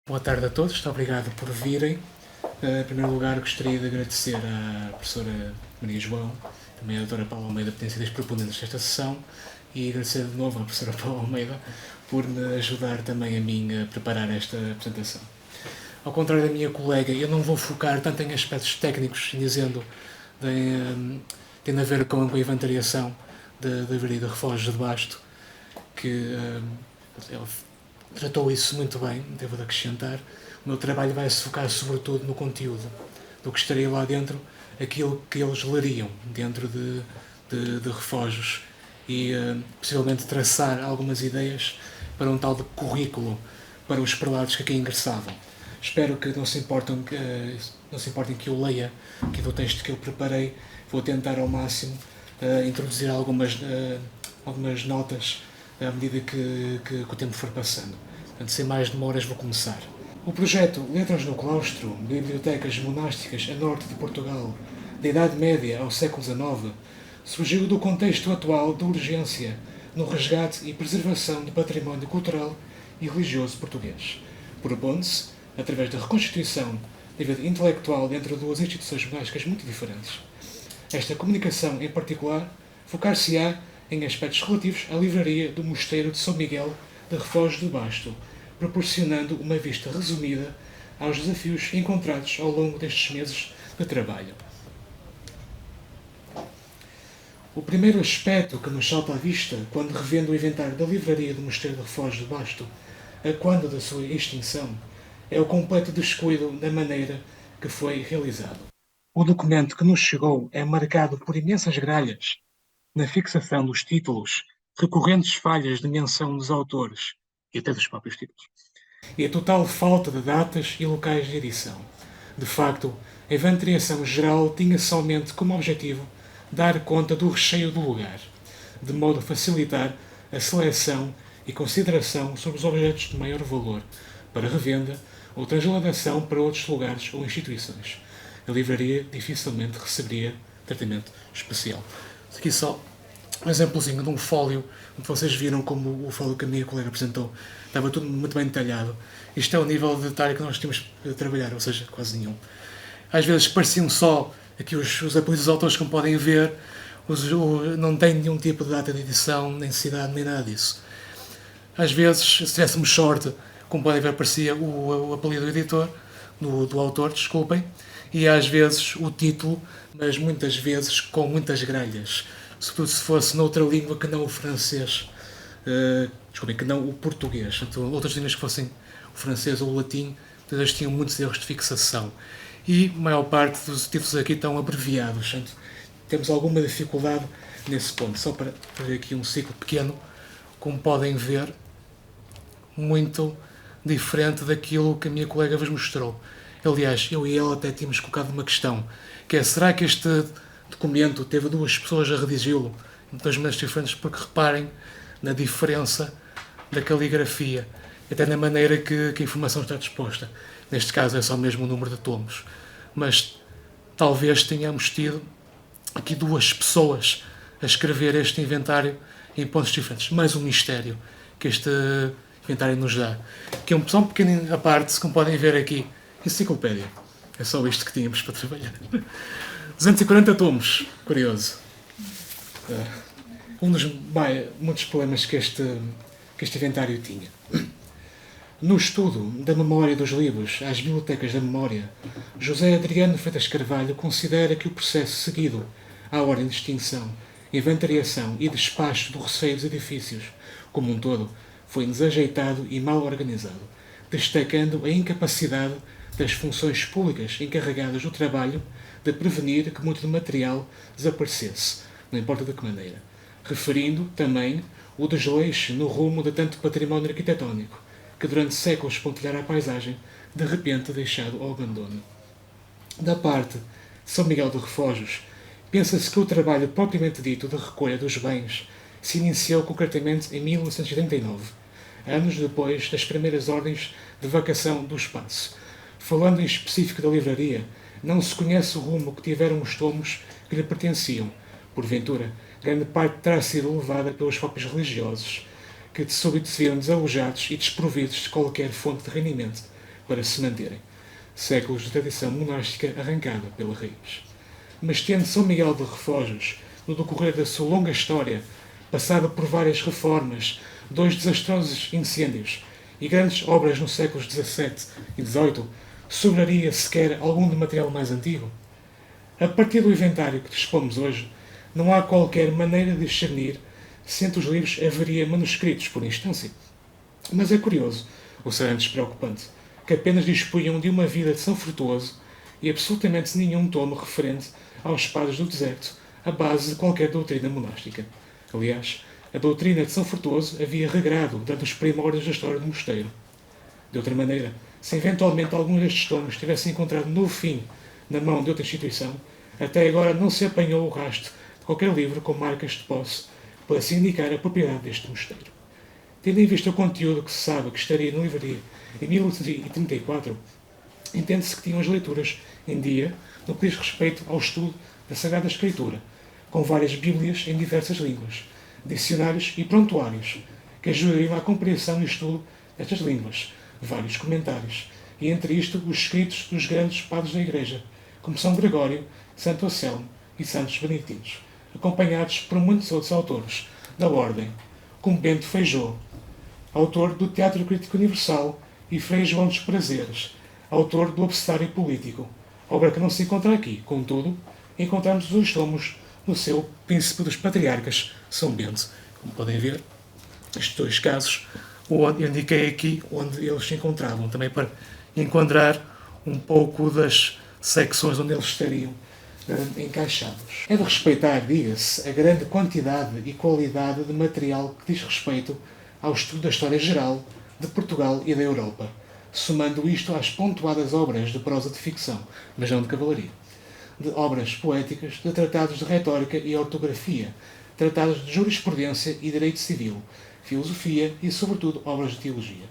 Boa tarde a todos, muito obrigado por virem. Em primeiro lugar, gostaria de agradecer à professora Maria João, também à doutora Paula Almeida por terem sido as proponentes desta sessão, e agradecer de novo à professora Paula Almeida por me ajudar também a mim a preparar esta apresentação. Ao contrário da minha colega, eu não vou focar tanto em aspectos técnicos, dizendo tem a ver com a inventariação da Avenida Refógios de Basto, que ele tratou isso muito bem, devo de acrescentar. O meu trabalho vai se focar sobretudo no conteúdo do que estaria lá dentro, aquilo que eles leriam dentro de refógios e possivelmente traçar algumas ideias para um tal de currículo para os prelados que aqui ingressavam. Espero que não se importem que eu leia aqui do texto que eu preparei. Vou tentar ao máximo introduzir algumas notas à medida que o tempo for passando. Portanto, sem mais demoras, vou começar. O projeto Letras no Claustro, Bibliotecas Monásticas a Norte de Portugal, da Idade Média ao século XIX, surgiu do contexto atual de urgência no resgate e preservação do património cultural e religioso português, propondo-se, através da reconstituição da vida intelectual entre duas instituições monásticas muito diferentes. Esta comunicação, em particular, focar-se-á em aspectos relativos à livraria do Mosteiro de São Miguel de Refógios de Basto, proporcionando uma vista resumida aos desafios encontrados ao longo destes meses de trabalho. O primeiro aspecto que nos salta à vista quando revendo o inventário da livraria do Mosteiro de Refógios de Basto, a quando da sua extinção, é o completo descuido da maneira que foi realizado. O documento que nos chegou é marcado por imensas gralhas na fixação dos títulos, recorrentes falhas de menção dos autores e até dos próprios títulos, e a total falta de datas e locais de edição. De facto, a inventariação geral tinha somente como objetivo dar conta do recheio do lugar, de modo a facilitar a seleção e consideração sobre os objetos de maior valor, para revenda ou transladação para outros lugares ou instituições. A livraria dificilmente receberia tratamento especial. Aqui só um exemplozinho de um fólio, onde vocês viram como o fólio que a minha colega apresentou estava tudo muito bem detalhado. Isto é o nível de detalhe que nós temos de trabalhar, ou seja, quase nenhum. Às vezes pareciam só aqui os apoios dos autores, como podem ver, não tem nenhum tipo de data de edição, nem cidade, nem nada disso. Às vezes, se tivéssemos sorte, como podem ver, aparecia o apelido do editor, do autor, desculpem, e às vezes o título, mas muitas vezes com muitas gralhas, sobretudo se fosse noutra língua que não o francês, desculpem, que não o português. Então, outras línguas que fossem o francês ou o latim, eles tinham muitos erros de fixação. E a maior parte dos títulos aqui estão abreviados. Portanto, temos alguma dificuldade nesse ponto. Só para fazer aqui um ciclo pequeno, como podem ver, muito diferente daquilo que a minha colega vos mostrou. Aliás, eu e ela até tínhamos colocado uma questão, que é, será que este documento teve duas pessoas a redigi-lo em duas maneiras diferentes? Porque reparem na diferença da caligrafia, até na maneira que a informação está disposta. Neste caso é só mesmo o número de tomos. Mas talvez tenhamos tido aqui duas pessoas a escrever este inventário em pontos diferentes. Mais um mistério que este inventário nos dá. Que é só um pequeno à parte, como podem ver aqui, enciclopédia. É só isto que tínhamos para trabalhar. 240 tomos. Curioso. Um dos muitos problemas que este inventário tinha. No estudo da memória dos livros às bibliotecas da memória, José Adriano Freitas Carvalho considera que o processo seguido à ordem de extinção, inventariação e despacho do receio dos edifícios, como um todo, foi desajeitado e mal organizado, destacando a incapacidade das funções públicas encarregadas do trabalho de prevenir que muito do material desaparecesse, não importa de que maneira, referindo também o desleixo no rumo de tanto património arquitetónico, que durante séculos pontilhara a paisagem, de repente deixado ao abandono. Da parte de São Miguel de Refógios, pensa-se que o trabalho propriamente dito de recolha dos bens se iniciou concretamente em 1939, anos depois das primeiras ordens de vacação do espaço. Falando em específico da livraria, não se conhece o rumo que tiveram os tomos que lhe pertenciam. Porventura, grande parte terá sido levada pelos próprios religiosos, que de súbito se viram desalojados e desprovidos de qualquer fonte de rendimento, para se manterem. Séculos de tradição monástica arrancada pela raiz. Mas tendo São Miguel de Refojos, no decorrer da sua longa história, passado por várias reformas, dois desastrosos incêndios e grandes obras nos séculos XVII e XVIII, sobraria sequer algum de material mais antigo? A partir do inventário que dispomos hoje, não há qualquer maneira de discernir se entre os livros haveria manuscritos por instância. Mas é curioso, ou será antes preocupante, que apenas dispunham de uma vida de São Frutuoso e absolutamente nenhum tomo referente aos padres do deserto, a base de qualquer doutrina monástica. Aliás, a doutrina de São Frutuoso havia regrado durante os primórdios da história do mosteiro. De outra maneira, se eventualmente algum destes tomos tivesse encontrado novo fim na mão de outra instituição, até agora não se apanhou o rastro de qualquer livro com marcas de posse para se indicar a propriedade deste mosteiro. Tendo em vista o conteúdo que se sabe que estaria na livraria em 1834, entende-se que tinham as leituras em dia no que diz respeito ao estudo da Sagrada Escritura, com várias bíblias em diversas línguas, dicionários e prontuários, que ajudariam à compreensão e estudo destas línguas, vários comentários, e entre isto os escritos dos grandes padres da Igreja, como São Gregório, Santo Anselmo e Santos Beneditinos, acompanhados por muitos outros autores da Ordem, como Bento Feijó, autor do Teatro Crítico Universal, e Frei João dos Prazeres, autor do Obsetário Político, obra que não se encontra aqui. Contudo, encontramos os dois tomos no seu Príncipe dos Patriarcas, São Bento. Como podem ver, estes dois casos, eu indiquei aqui onde eles se encontravam, também para enquadrar um pouco das secções onde eles estariam encaixados. É de respeitar, diga-se, a grande quantidade e qualidade de material que diz respeito ao estudo da história geral de Portugal e da Europa, somando isto às pontuadas obras de prosa de ficção, mas não de cavalaria, de obras poéticas, de tratados de retórica e ortografia, tratados de jurisprudência e direito civil, filosofia e, sobretudo, obras de teologia.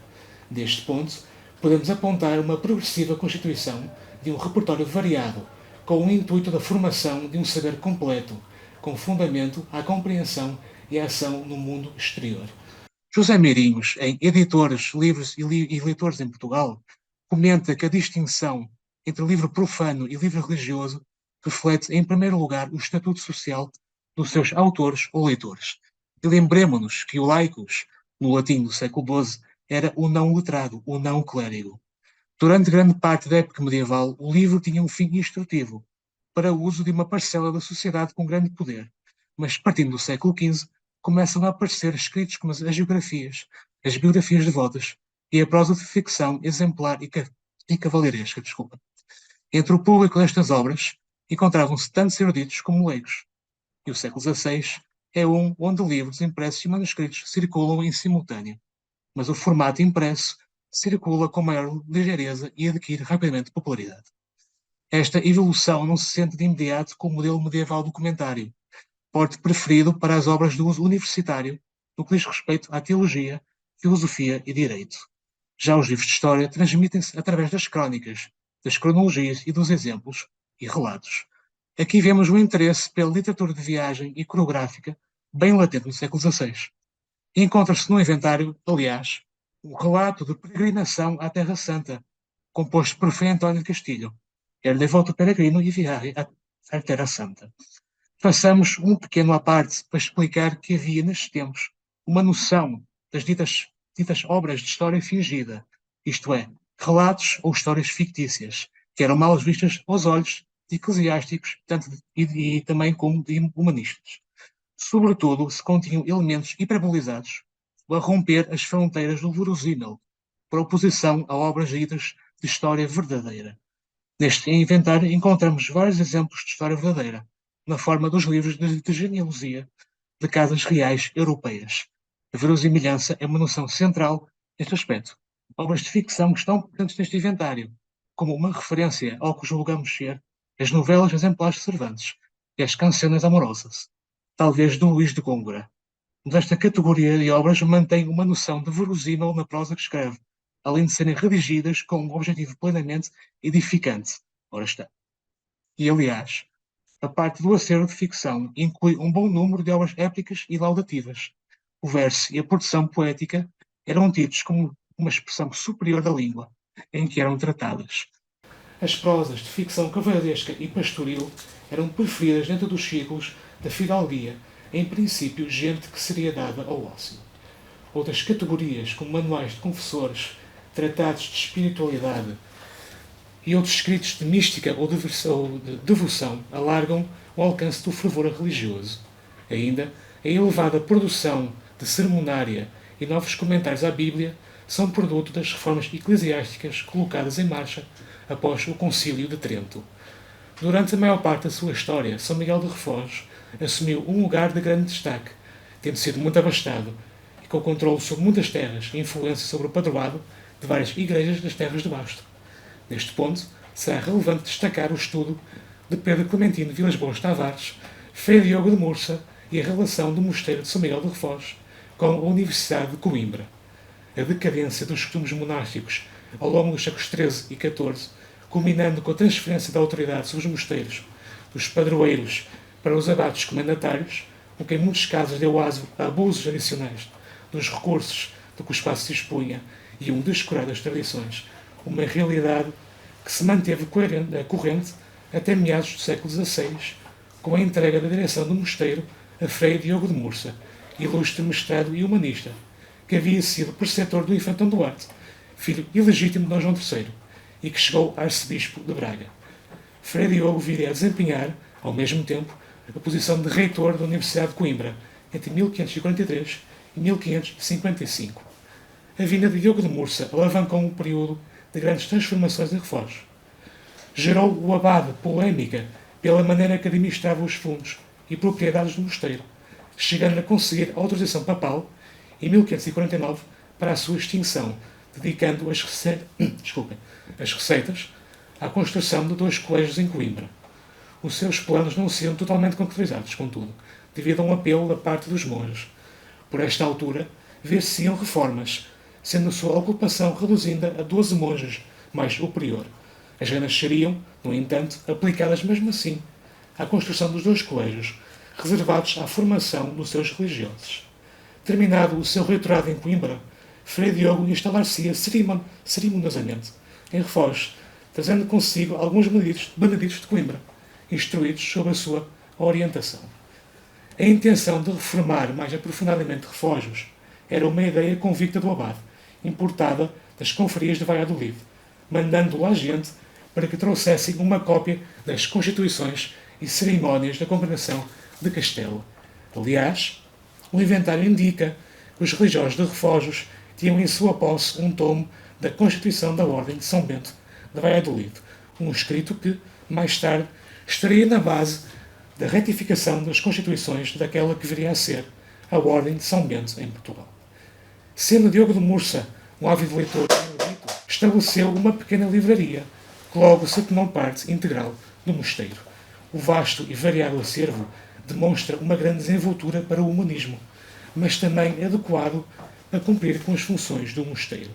Deste ponto, podemos apontar uma progressiva constituição de um repertório variado, com o intuito da formação de um saber completo, com fundamento à compreensão e à ação no mundo exterior. José Meirinhos, em Editores, Livros e Leitores em Portugal, comenta que a distinção entre livro profano e livro religioso reflete, em primeiro lugar, o estatuto social dos seus autores ou leitores. E lembremo-nos que o laicus, no latim do século XII, era o não letrado, o não clérigo. Durante grande parte da época medieval, o livro tinha um fim instrutivo, para o uso de uma parcela da sociedade com grande poder. Mas, partindo do século XV, começam a aparecer escritos como as geografias, as biografias devotas e a prosa de ficção exemplar e cavalheiresca. Desculpa. Entre o público destas obras encontravam-se tantos eruditos como leigos, e o século XVI é um onde livros impressos e manuscritos circulam em simultâneo, mas o formato impresso circula com maior ligeireza e adquire rapidamente popularidade. Esta evolução não se sente de imediato com o modelo medieval do comentário, porte preferido para as obras de uso universitário, no que diz respeito à teologia, filosofia e direito. Já os livros de história transmitem-se através das crónicas, das cronologias e dos exemplos e relatos. Aqui vemos o interesse pela literatura de viagem e coreográfica, bem latente no século XVI. Encontra-se no inventário, aliás, o relato de peregrinação à Terra Santa, composto por Frei António de Castilho. Ele levou o peregrino e viaje à Terra Santa. Façamos um pequeno à parte para explicar que havia nestes tempos uma noção das ditas obras de história fingida, isto é, relatos ou histórias fictícias, que eram mal vistas aos olhos de eclesiásticos e também como de humanistas. Sobretudo se continham elementos hiperbolizados a romper as fronteiras do verosímil, por oposição a obras ditas de história verdadeira. Neste inventário encontramos vários exemplos de história verdadeira, na forma dos livros de genealogia de casas reais europeias. A verosimilhança é uma noção central neste aspecto. Obras de ficção que estão presentes neste inventário, como uma referência ao que julgamos ser as novelas exemplares de Cervantes e as canções amorosas, talvez do Luís de Góngora. Desta categoria de obras mantém uma noção de verosímil na prosa que escreve, além de serem redigidas com um objetivo plenamente edificante. Ora está. E, aliás, a parte do acervo de ficção inclui um bom número de obras épicas e laudativas. O verso e a produção poética eram tidos como uma expressão superior da língua, em que eram tratadas. As prosas de ficção cavalheiresca e pastoril eram preferidas dentro dos círculos da fidalguia, em princípio gente que seria dada ao ócio. Outras categorias, como manuais de confessores, tratados de espiritualidade e outros escritos de mística ou de devoção, alargam o alcance do fervor religioso. Ainda, a elevada produção de sermonária e novos comentários à Bíblia são produto das reformas eclesiásticas colocadas em marcha após o Concílio de Trento. Durante a maior parte da sua história, São Miguel de Refós assumiu um lugar de grande destaque, tendo sido muito abastado e com controle sobre muitas terras e influência sobre o padroado de várias igrejas das terras de Basto. Neste ponto, será relevante destacar o estudo de Pedro Clementino Vilas Boas Tavares, Frei Diogo de Mursa e a relação do Mosteiro de São Miguel de Refós com a Universidade de Coimbra. A decadência dos costumes monásticos ao longo dos séculos XIII e XIV, culminando com a transferência da autoridade sobre os mosteiros dos padroeiros para os abates comendatários, o que em muitos casos deu aso a abusos adicionais dos recursos de que o espaço se expunha e um descurar das tradições, uma realidade que se manteve corrente até meados do século XVI, com a entrega da direção do mosteiro a Frei Diogo de Mursa, ilustre mestrado e humanista, que havia sido preceptor do Infantão Duarte, filho ilegítimo de Dom João III, e que chegou a arcebispo de Braga. Frei Diogo viria a desempenhar, ao mesmo tempo, a posição de reitor da Universidade de Coimbra entre 1543 e 1555. A vinda de Diogo de Mursa alavancou um período de grandes transformações e reforços. Gerou o abade polémica pela maneira que administrava os fundos e propriedades do mosteiro, chegando a conseguir autorização papal, em 1549, para a sua extinção, dedicando as receitas à construção de 2 colégios em Coimbra. Os seus planos não seriam totalmente concretizados, contudo, devido a um apelo da parte dos monges. Por esta altura, ver-se-iam reformas, sendo a sua ocupação reduzida a 12 monges, mais o prior. As rendas seriam, no entanto, aplicadas mesmo assim à construção dos 2 colégios, reservados à formação dos seus religiosos. Terminado o seu reitorado em Coimbra, Frei Diogo instalar-se-ia cerimoniosamente em Refós, trazendo consigo alguns beneditos de Coimbra, instruídos sobre a sua orientação. A intenção de reformar mais aprofundadamente Refojos era uma ideia convicta do abade, importada das confrarias de Valladolid, mandando lá gente para que trouxessem uma cópia das constituições e cerimónias da Congregação de Castelo. Aliás, o inventário indica que os religiosos de Refojos tinham em sua posse um tomo da Constituição da Ordem de São Bento de Valladolid, um escrito que, mais tarde, estaria na base da retificação das constituições daquela que viria a ser a Ordem de São Bento em Portugal. Sendo Diogo de Mursa um ávido leitor erudito, estabeleceu uma pequena livraria, que logo se tornou parte integral do mosteiro. O vasto e variado acervo demonstra uma grande desenvoltura para o humanismo, mas também adequado a cumprir com as funções do mosteiro.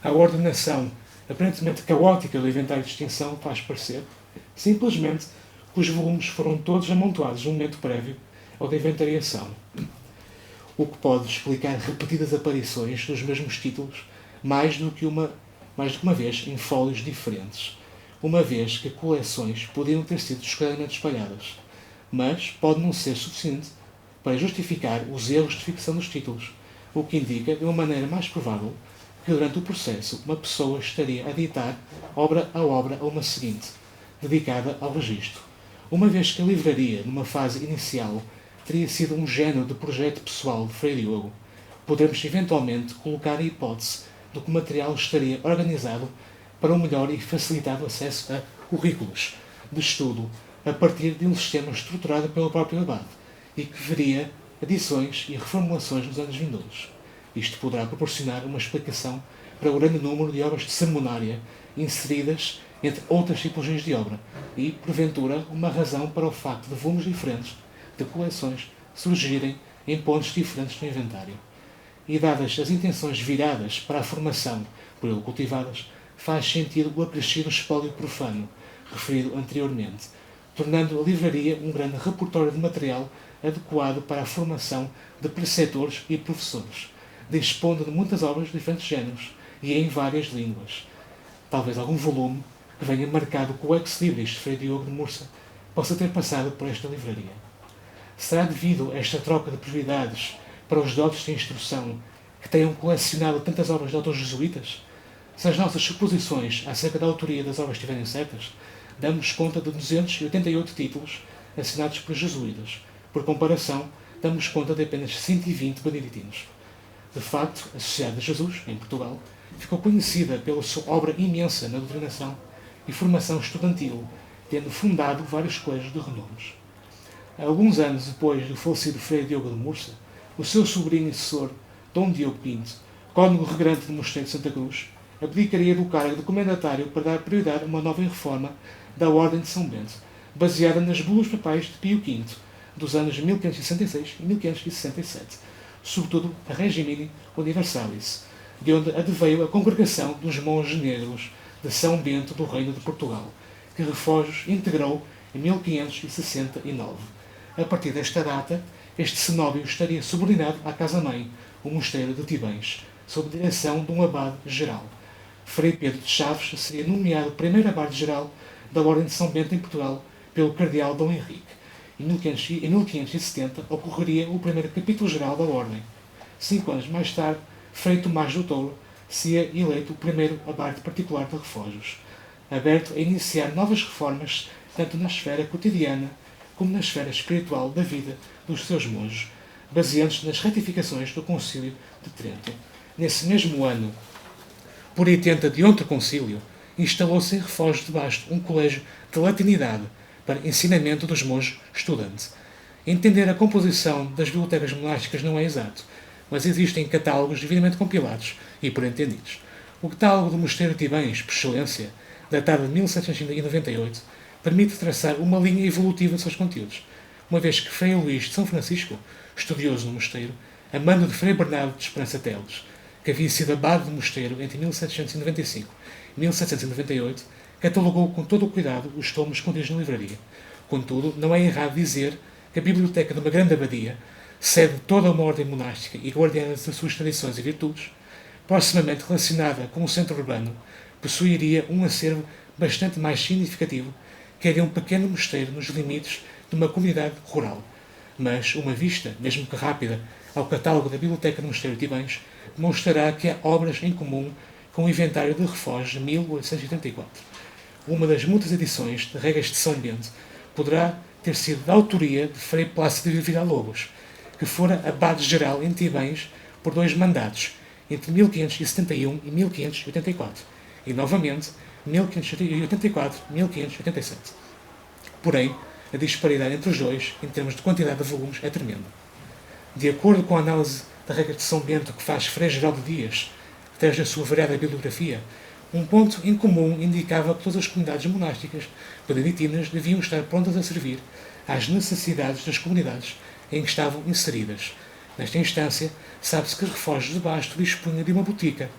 A ordenação aparentemente caótica do inventário de extinção faz parecer, simplesmente, que os volumes foram todos amontoados num momento prévio ao da inventariação, o que pode explicar repetidas aparições dos mesmos títulos mais do que uma vez em fólios diferentes, uma vez que coleções podiam ter sido descaradamente espalhadas, mas pode não ser suficiente para justificar os erros de fixação dos títulos, o que indica, de uma maneira mais provável, que durante o processo uma pessoa estaria a ditar obra a obra a uma seguinte, dedicada ao registro, uma vez que a livraria, numa fase inicial, teria sido um género de projeto pessoal de Frei Diogo, podemos eventualmente colocar a hipótese de que o material estaria organizado para um melhor e facilitado acesso a currículos de estudo a partir de um sistema estruturado pelo próprio abade e que veria adições e reformulações nos anos vindouros. Isto poderá proporcionar uma explicação para o grande número de obras de sermonária inseridas entre outras tipologias de obra e, porventura, uma razão para o facto de volumes diferentes de coleções surgirem em pontos diferentes do inventário. E dadas as intenções viradas para a formação por ele cultivadas, faz sentido o acrescido espólio profano, referido anteriormente, tornando a livraria um grande repertório de material adequado para a formação de preceptores e professores, dispondo de muitas obras de diferentes géneros e em várias línguas. Talvez algum volume que venha marcado com o ex-libris de Frei Diogo de Mursa possa ter passado por esta livraria. Será devido a esta troca de prioridades para os dotes de instrução que tenham colecionado tantas obras de autores jesuítas? Se as nossas suposições acerca da autoria das obras estiverem certas, damos conta de 288 títulos assinados por jesuítas. Por comparação, damos conta de apenas 120 beneditinos. De facto, a Sociedade de Jesus, em Portugal, ficou conhecida pela sua obra imensa na doutrinação e formação estudantil, tendo fundado vários colégios de renomes. Alguns anos depois do falecido Frei Diogo de Mursa, o seu sobrinho e assessor, Dom Diogo Pinto, cônego regrante do Mosteiro de Santa Cruz, abdicaria do cargo de comendatário para dar prioridade a uma nova reforma da Ordem de São Bento, baseada nas bulas papais de Pio V, dos anos 1566 e 1567, sobretudo a Regimini Universalis, de onde adveio a Congregação dos Monges Negros de São Bento do Reino de Portugal, que Refojos integrou em 1569. A partir desta data, este cenóbio estaria subordinado à Casa-Mãe, o Mosteiro de Tibães, sob direção de um abade-geral. Frei Pedro de Chaves seria nomeado primeiro abade-geral da Ordem de São Bento em Portugal pelo cardeal Dom Henrique. Em 1570 ocorreria o primeiro capítulo-geral da Ordem. 5 anos mais tarde, Frei Tomás do Touro seria eleito o primeiro abade particular de Refojos, aberto a iniciar novas reformas tanto na esfera cotidiana como na esfera espiritual da vida dos seus monges, baseando-se nas ratificações do Concílio de Trento. Nesse mesmo ano, por 80 de outro concílio, instalou-se em Refojos de Basto um colégio de latinidade para ensinamento dos monges estudantes. Entender a composição das bibliotecas monásticas não é exato, mas existem catálogos devidamente compilados e por entendidos. O catálogo do Mosteiro de Tibães, por excelência, datado de 1798, permite traçar uma linha evolutiva de seus conteúdos, uma vez que Frei Luís de São Francisco, estudioso no mosteiro, a mando de Frei Bernardo de Esperança Teles, que havia sido abade do mosteiro entre 1795 e 1798, catalogou com todo o cuidado os tomos contidos na livraria. Contudo, não é errado dizer que a biblioteca de uma grande abadia, sede de toda uma ordem monástica e guardiana das suas tradições e virtudes, proximamente relacionada com o centro urbano, possuiria um acervo bastante mais significativo que era um pequeno mosteiro nos limites de uma comunidade rural. Mas uma vista, mesmo que rápida, ao catálogo da Biblioteca do Mosteiro de Tibães demonstrará que há obras em comum com o Inventário de Refojos de 1884. Uma das muitas edições de Regas de São Bento poderá ter sido da autoria de Frei Plácido de Villa-Lobos, que fora abade-geral em Tibães por 2 mandatos, entre 1571 e 1584, e novamente 1584 e 1587. Porém, a disparidade entre os dois, em termos de quantidade de volumes, é tremenda. De acordo com a análise da Regra de São Bento que faz Frei Geraldo Dias, que traz a sua variada bibliografia, um ponto em comum indicava que todas as comunidades monásticas beneditinas deviam estar prontas a servir às necessidades das comunidades em que estavam inseridas. Nesta instância, sabe-se que Refojos de Basto dispunha de uma botica,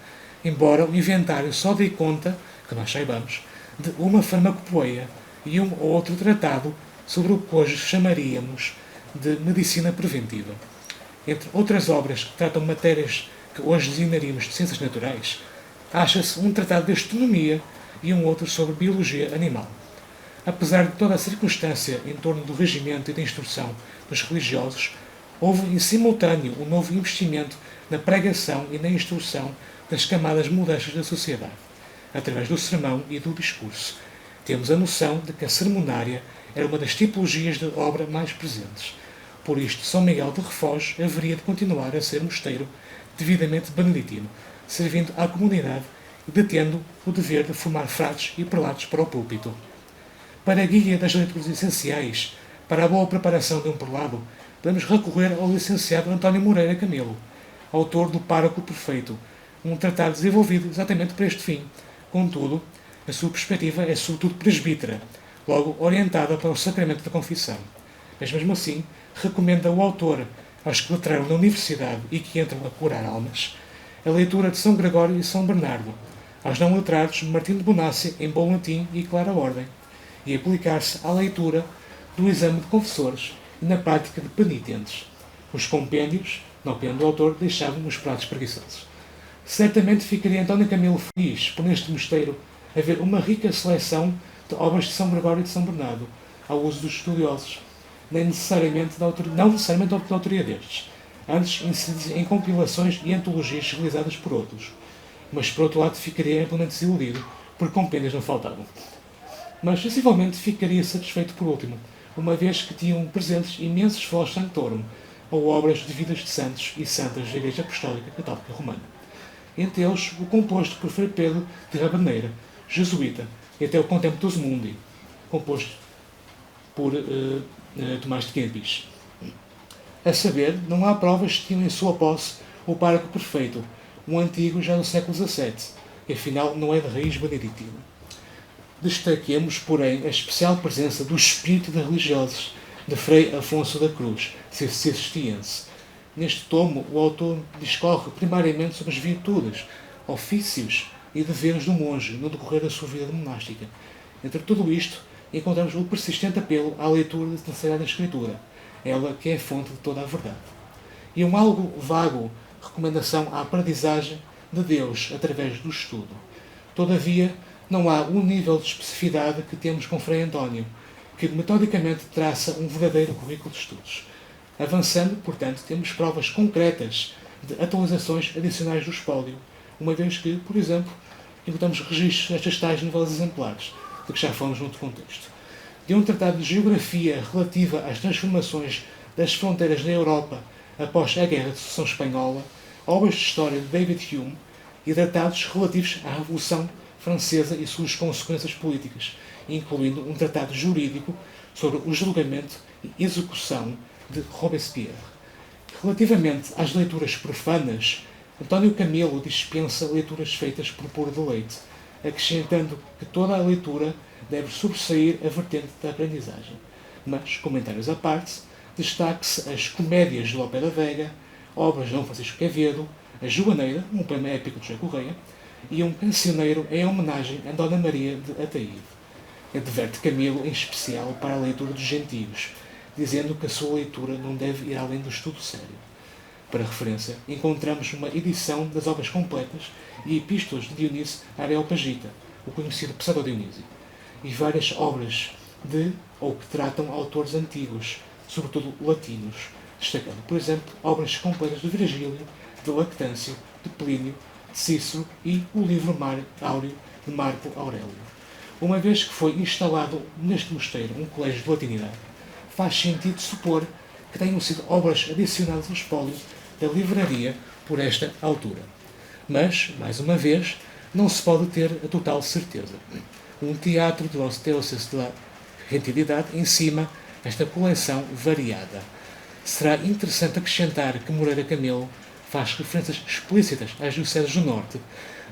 embora o inventário só dê conta, que nós saibamos, de uma farmacopoeia e um ou outro tratado sobre o que hoje chamaríamos de medicina preventiva. Entre outras obras que tratam matérias que hoje designaríamos de ciências naturais, acha-se um tratado de astronomia e um outro sobre biologia animal. Apesar de toda a circunstância em torno do regimento e da instrução dos religiosos, houve em simultâneo um novo investimento na pregação e na instrução das camadas modestas da sociedade, através do sermão e do discurso. Temos a noção de que a sermonária era uma das tipologias de obra mais presentes. Por isto, São Miguel de Refojos haveria de continuar a ser mosteiro devidamente beneditino, servindo à comunidade e detendo o dever de formar frades e prelados para o púlpito. Para a guia das leituras essenciais, para a boa preparação de um prelado, podemos recorrer ao licenciado António Moreira Camelo, autor do Pároco Perfeito, um tratado desenvolvido exatamente para este fim. Contudo, a sua perspectiva é sobretudo presbítera, logo orientada para o sacramento da confissão. Mas mesmo assim, recomenda o autor aos que letraram na universidade e que entram a curar almas, a leitura de São Gregório e São Bernardo, aos não letrados Martim de Bonácia em bom latim e clara ordem, e aplicar-se à leitura do exame de confessores e na prática de penitentes. Os compêndios, na opinião do autor, deixavam os pratos preguiçosos. Certamente ficaria António Camelo feliz por neste mosteiro haver uma rica seleção de obras de São Gregório e de São Bernardo, ao uso dos estudiosos, nem necessariamente não necessariamente da autoria destes, antes inseridos em compilações e antologias realizadas por outros. Mas, por outro lado, ficaria amplamente desiludido, porque compêndios não faltavam. Mas, sensivelmente, ficaria satisfeito por último, uma vez que tinham presentes imensos folhos sanctorum, ou obras de vidas de santos e santas da Igreja Apostólica Católica Romana. Entre eles, o composto por Frei Pedro de Rabaneira, jesuíta, e até o Contemptus Mundi, composto por Tomás de Kempis. A saber, não há provas que tinham em sua posse o pároco perfeito, um antigo já do século XVII, que afinal não é de raiz beneditina. Destaquemos, porém, a especial presença do espírito de religiosos de Frei Afonso da Cruz, cisterciense. Neste tomo, o autor discorre primariamente sobre as virtudes, ofícios e deveres do monge no decorrer da sua vida monástica. Entre tudo isto, encontramos o persistente apelo à leitura da Sagrada Escritura, ela que é a fonte de toda a verdade. E um algo vago recomendação à aprendizagem de Deus através do estudo. Todavia, não há um nível de especificidade que temos com Frei António, que metodicamente traça um verdadeiro currículo de estudos. Avançando, portanto, temos provas concretas de atualizações adicionais do espólio, uma vez que, por exemplo, encontramos registros destas tais novelas exemplares, de que já falamos noutro contexto. De um tratado de geografia relativa às transformações das fronteiras na Europa após a Guerra de Sucessão Espanhola, obras de história de David Hume e tratados relativos à Revolução Francesa e suas consequências políticas, incluindo um tratado jurídico sobre o julgamento e execução de Robespierre. Relativamente às leituras profanas, António Camilo dispensa leituras feitas por puro deleite, acrescentando que toda a leitura deve sobressair a vertente da aprendizagem. Mas, comentários à parte, destaque-se as comédias de Lope da Vega, obras de Dom Francisco Quevedo, a Joaneira, um poema épico de José Correia, e um cancioneiro em homenagem a Dona Maria de Ataíde. Adverte Camilo, em especial, para a leitura dos gentios, dizendo que a sua leitura não deve ir além do estudo sério. Para referência, encontramos uma edição das obras completas e epístolas de Dionísio Areopagita, o conhecido Pseudo Dionísio, e várias obras de ou que tratam autores antigos, sobretudo latinos, destacando, por exemplo, obras completas de Virgílio, de Lactâncio, de Plínio, de Cícero e o livro Mar Áureo de Marco Aurélio. Uma vez que foi instalado neste mosteiro um colégio de latinidade, faz sentido supor que tenham sido obras adicionadas ao espólio da livraria por esta altura. Mas, mais uma vez, não se pode ter a total certeza. Um teatro de Los Deuses de la Gentilidade em cima esta coleção variada. Será interessante acrescentar que Moreira Camelo faz referências explícitas às dioceses do Norte,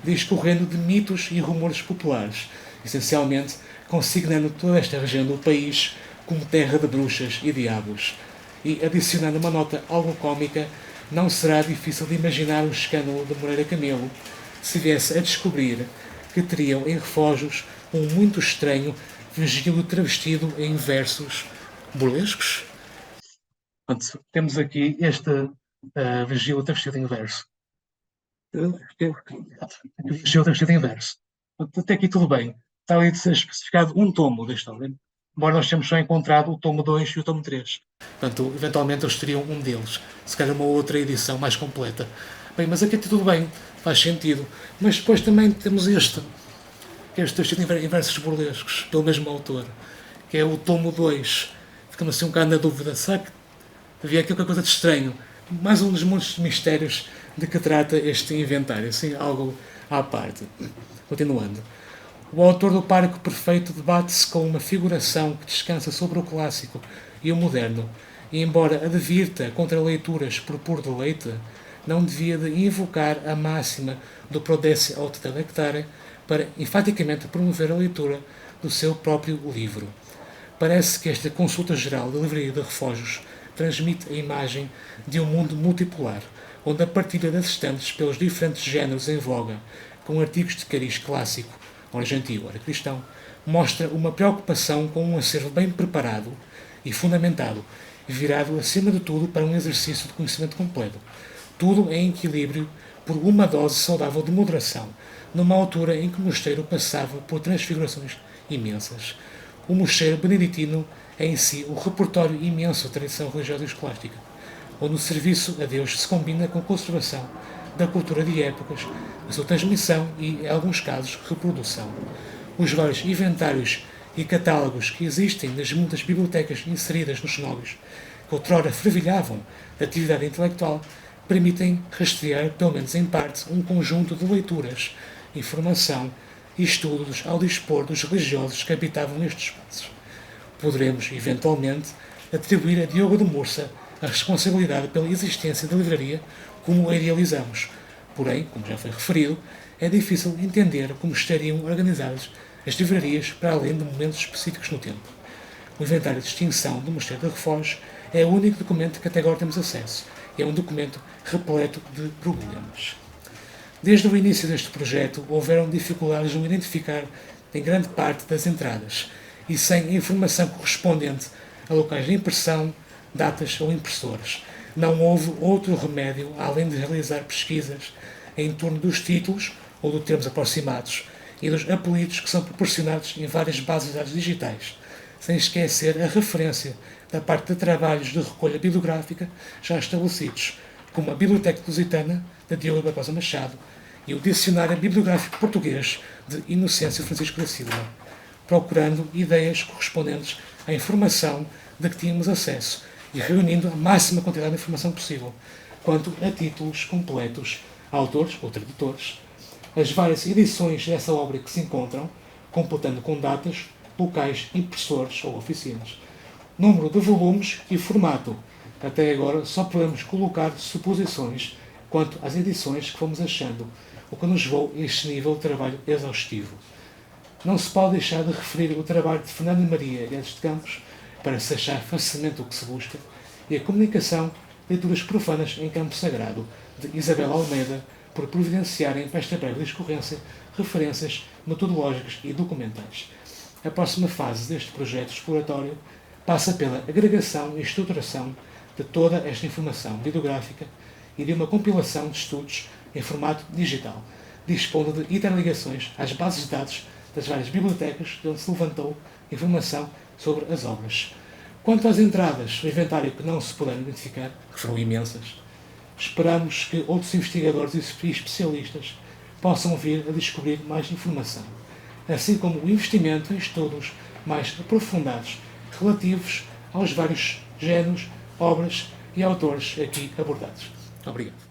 discorrendo de mitos e rumores populares, essencialmente consignando toda esta região do país como terra de bruxas e diabos. E, adicionando uma nota algo cômica, não será difícil de imaginar o escândalo de Moreira Camelo se viesse a descobrir que teriam em refógios um muito estranho Virgílio travestido em versos burlescos. Portanto, temos aqui este Virgílio travestido em verso. Virgílio travestido em verso. Até aqui tudo bem. Está ali especificado um tomo da história. Embora nós tenhamos só encontrado o tomo 2 e o tomo 3. Portanto, eventualmente eles teriam um deles. Se calhar uma outra edição mais completa. Bem, mas aqui tudo bem. Faz sentido. Mas depois também temos este. Que é este travestido em versos burlescos. Pelo mesmo autor. Que é o tomo 2. Ficamos assim um bocado na dúvida. Será que havia aqui qualquer coisa de estranho? Mais um dos muitos mistérios de que trata este inventário. Assim, algo à parte. Continuando. O autor do Pároco Perfeito debate-se com uma figuração que descansa sobre o clássico e o moderno, e embora advirta contra leituras por puro deleite, não devia de invocar a máxima do prodesse aut delectare para enfaticamente promover a leitura do seu próprio livro. Parece que esta consulta geral da Livraria de Refógios transmite a imagem de um mundo multipolar, onde a partilha das estantes pelos diferentes géneros em voga, com artigos de cariz clássico, ora gentil, ora cristão, mostra uma preocupação com um acervo bem preparado e fundamentado, virado acima de tudo para um exercício de conhecimento completo, tudo em equilíbrio por uma dose saudável de moderação, numa altura em que o mosteiro passava por transfigurações imensas. O mosteiro beneditino é em si o repertório imenso da tradição religiosa e escolástica, onde o serviço a Deus se combina com a conservação da cultura de épocas, a sua transmissão e, em alguns casos, reprodução. Os vários inventários e catálogos que existem nas muitas bibliotecas inseridas nos cenóbios, que outrora fervilhavam da atividade intelectual, permitem rastrear, pelo menos em parte, um conjunto de leituras, informação e estudos ao dispor dos religiosos que habitavam estes espaços. Poderemos, eventualmente, atribuir a Diogo de Mursa a responsabilidade pela existência da livraria como a idealizamos. Porém, como já foi referido, é difícil entender como estariam organizadas as livrarias para além de momentos específicos no tempo. O inventário de extinção do Mosteiro de Refós é o único documento que até agora temos acesso. É um documento repleto de problemas. Desde o início deste projeto, houveram dificuldades no identificar em grande parte das entradas e sem a informação correspondente a locais de impressão, datas ou impressores. Não houve outro remédio além de realizar pesquisas em torno dos títulos ou de termos aproximados e dos apelidos que são proporcionados em várias bases de dados digitais, sem esquecer a referência da parte de trabalhos de recolha bibliográfica já estabelecidos, como a Biblioteca Lusitana, de Diogo Barbosa Machado, e o Dicionário Bibliográfico Português, de Inocêncio Francisco da Silva, procurando ideias correspondentes à informação de que tínhamos acesso e reunindo a máxima quantidade de informação possível, quanto a títulos completos, autores ou tradutores, as várias edições dessa obra que se encontram, completando com datas, locais, impressores ou oficinas, número de volumes e formato. Até agora só podemos colocar suposições quanto às edições que fomos achando, o que nos levou a este nível de trabalho exaustivo. Não se pode deixar de referir o trabalho de Fernando Maria Guedes de Campos, para se achar facilmente o que se busca, e a comunicação de leituras profanas em campo sagrado, de Isabel Almeida, por providenciarem para esta breve discorrência referências metodológicas e documentais. A próxima fase deste projeto exploratório passa pela agregação e estruturação de toda esta informação bibliográfica e de uma compilação de estudos em formato digital, dispondo de interligações às bases de dados das várias bibliotecas de onde se levantou informação sobre as obras. Quanto às entradas, o inventário que não se puderam identificar, que foram imensas, esperamos que outros investigadores e especialistas possam vir a descobrir mais informação, assim como o investimento em estudos mais aprofundados relativos aos vários géneros, obras e autores aqui abordados. Obrigado.